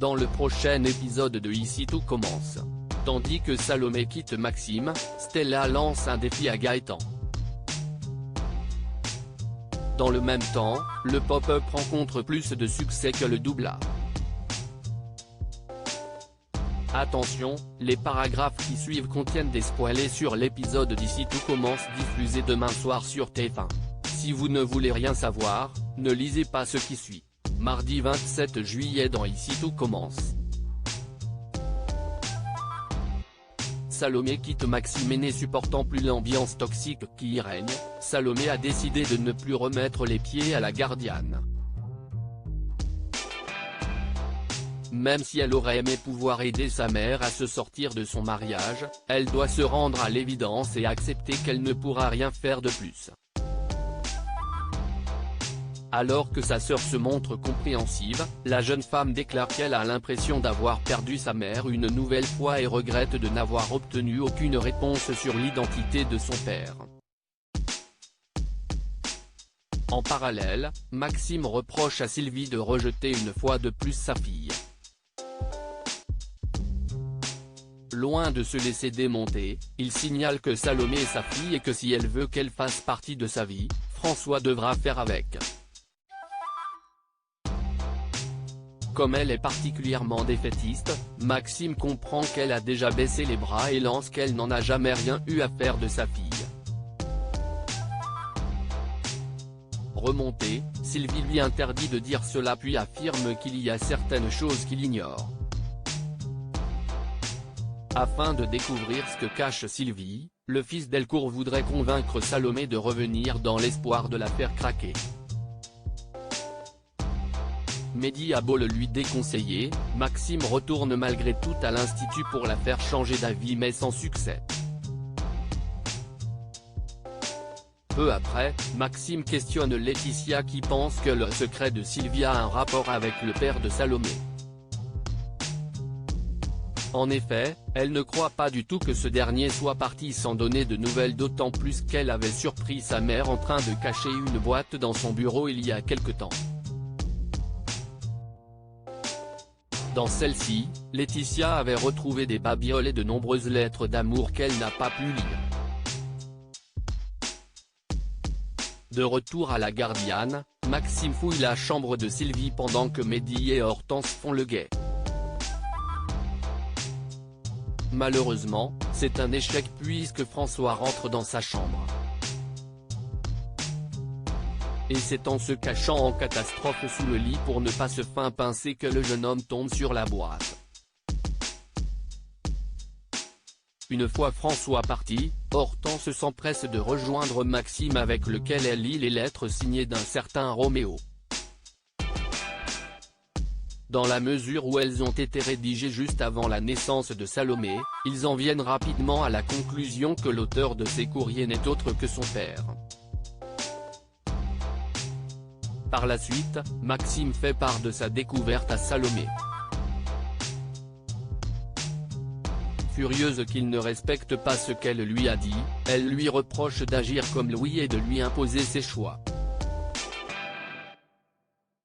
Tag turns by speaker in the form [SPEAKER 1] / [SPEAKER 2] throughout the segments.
[SPEAKER 1] dans le prochain épisode de Ici tout commence. Tandis que Salomé quitte Maxime, Stella lance un défi à Gaëtan. Dans le même temps, le pop-up rencontre plus de succès que le doublage. Attention, les paragraphes qui suivent contiennent des spoilers sur l'épisode d'Ici tout commence diffusé demain soir sur TF1. Si vous ne voulez rien savoir, ne lisez pas ce qui suit. Mardi 27 juillet dans Ici tout commence. Salomé quitte Maxime et ne supportant plus l'ambiance toxique qui y règne, Salomé a décidé de ne plus remettre les pieds à la gardienne. Même si elle aurait aimé pouvoir aider sa mère à se sortir de son mariage, elle doit se rendre à l'évidence et accepter qu'elle ne pourra rien faire de plus. Alors que sa sœur se montre compréhensive, la jeune femme déclare qu'elle a l'impression d'avoir perdu sa mère une nouvelle fois et regrette de n'avoir obtenu aucune réponse sur l'identité de son père. En parallèle, Maxime reproche à Sylvie de rejeter une fois de plus sa fille. Loin de se laisser démonter, il signale que Salomé est sa fille et que si elle veut qu'elle fasse partie de sa vie, François devra faire avec. Comme elle est particulièrement défaitiste, Maxime comprend qu'elle a déjà baissé les bras et lance qu'elle n'en a jamais rien eu à faire de sa fille. Remontée, Sylvie lui interdit de dire cela puis affirme qu'il y a certaines choses qu'il ignore. Afin de découvrir ce que cache Sylvie, le fils Delcourt voudrait convaincre Salomé de revenir dans l'espoir de la faire craquer. Mehdi a beau le lui déconseiller, Maxime retourne malgré tout à l'institut pour la faire changer d'avis mais sans succès. Peu après, Maxime questionne Laetitia qui pense que le secret de Sylvie a un rapport avec le père de Salomé. En effet, elle ne croit pas du tout que ce dernier soit parti sans donner de nouvelles, d'autant plus qu'elle avait surpris sa mère en train de cacher une boîte dans son bureau il y a quelque temps. Dans celle-ci, Laetitia avait retrouvé des babioles et de nombreuses lettres d'amour qu'elle n'a pas pu lire. De retour à la gardienne, Maxime fouille la chambre de Sylvie pendant que Mehdi et Hortense font le guet. Malheureusement, c'est un échec puisque François rentre dans sa chambre. Et c'est en se cachant en catastrophe sous le lit pour ne pas se faire pincer que le jeune homme tombe sur la boîte. Une fois François parti, Hortense s'empresse de rejoindre Maxime avec lequel elle lit les lettres signées d'un certain Roméo. Dans la mesure où elles ont été rédigées juste avant la naissance de Salomé, ils en viennent rapidement à la conclusion que l'auteur de ces courriers n'est autre que son père. Par la suite, Maxime fait part de sa découverte à Salomé. Furieuse qu'il ne respecte pas ce qu'elle lui a dit, elle lui reproche d'agir comme lui et de lui imposer ses choix.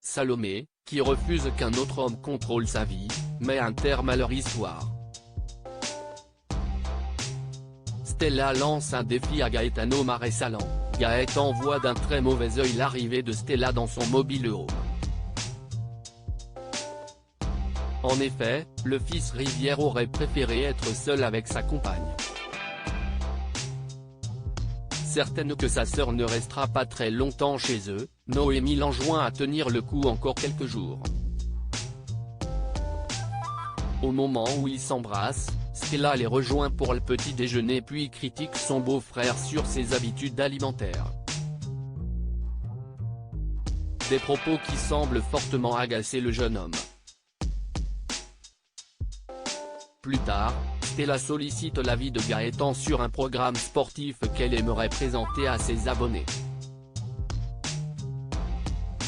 [SPEAKER 1] Salomé, qui refuse qu'un autre homme contrôle sa vie, met un terme à leur histoire. Stella lance un défi à Gaetano Marésalan. Gaëtan voit d'un très mauvais œil l'arrivée de Stella dans son mobile home. En effet, le fils Rivière aurait préféré être seul avec sa compagne. Certaine que sa sœur ne restera pas très longtemps chez eux, Noémie l'enjoint à tenir le coup encore quelques jours. Au moment où ils s'embrassent, Stella les rejoint pour le petit déjeuner puis critique son beau-frère sur ses habitudes alimentaires. Des propos qui semblent fortement agacer le jeune homme. Plus tard, Stella sollicite l'avis de Gaëtan sur un programme sportif qu'elle aimerait présenter à ses abonnés.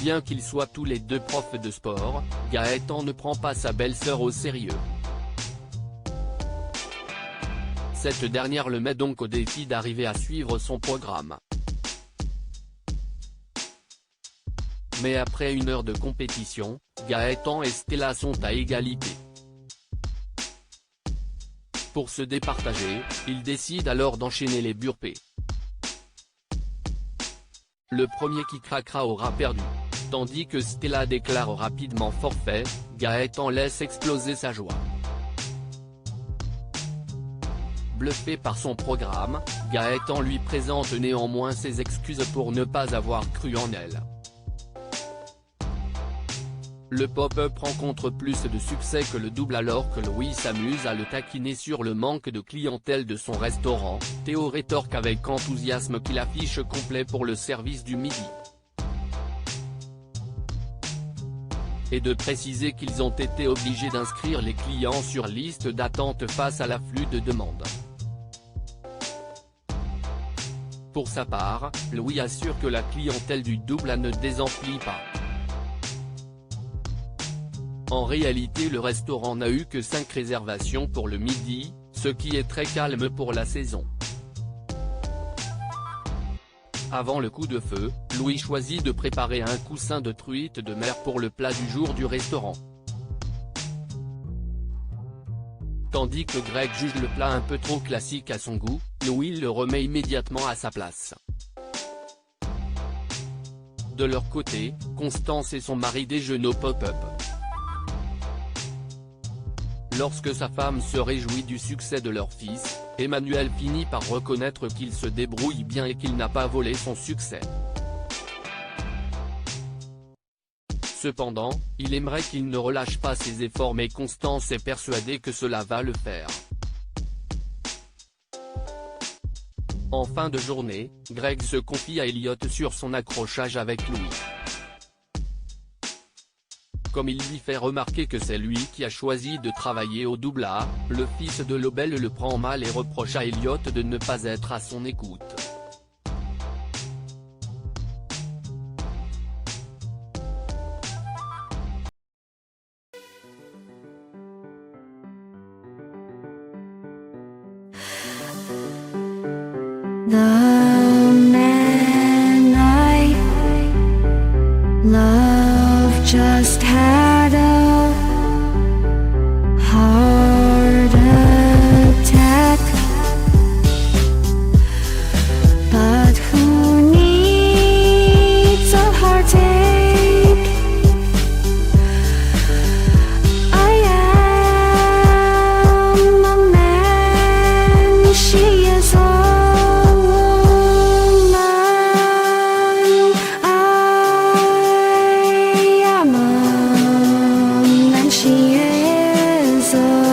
[SPEAKER 1] Bien qu'ils soient tous les deux profs de sport, Gaëtan ne prend pas sa belle-sœur au sérieux. Cette dernière le met donc au défi d'arriver à suivre son programme. Mais après 1 heure de compétition, Gaëtan et Stella sont à égalité. Pour se départager, ils décident alors d'enchaîner les burpees. Le premier qui craquera aura perdu. Tandis que Stella déclare rapidement forfait, Gaëtan laisse exploser sa joie. Bluffé par son programme, Gaëtan lui présente néanmoins ses excuses pour ne pas avoir cru en elle. Le pop-up rencontre plus de succès que le double alors que Louis s'amuse à le taquiner sur le manque de clientèle de son restaurant. Théo rétorque avec enthousiasme qu'il affiche complet pour le service du midi. Et de préciser qu'ils ont été obligés d'inscrire les clients sur liste d'attente face à l'afflux de demandes. Pour sa part, Louis assure que la clientèle du double ne désemplit pas. En réalité le restaurant n'a eu que 5 réservations pour le midi, ce qui est très calme pour la saison. Avant le coup de feu, Louis choisit de préparer un coussin de truite de mer pour le plat du jour du restaurant. Tandis que Greg juge le plat un peu trop classique à son goût, Louis le remet immédiatement à sa place. De leur côté, Constance et son mari déjeunent au pop-up. Lorsque sa femme se réjouit du succès de leur fils, Emmanuel finit par reconnaître qu'il se débrouille bien et qu'il n'a pas volé son succès. Cependant, il aimerait qu'il ne relâche pas ses efforts mais Constance est persuadée que cela va le faire. En fin de journée, Greg se confie à Elliot sur son accrochage avec Louis. Comme il lui fait remarquer que c'est lui qui a choisi de travailler au double A, le fils de Lobel le prend mal et reproche à Elliot de ne pas être à son écoute.
[SPEAKER 2] The man I love just had a heart attack, but who needs a heartache? I am a man, she is a she is a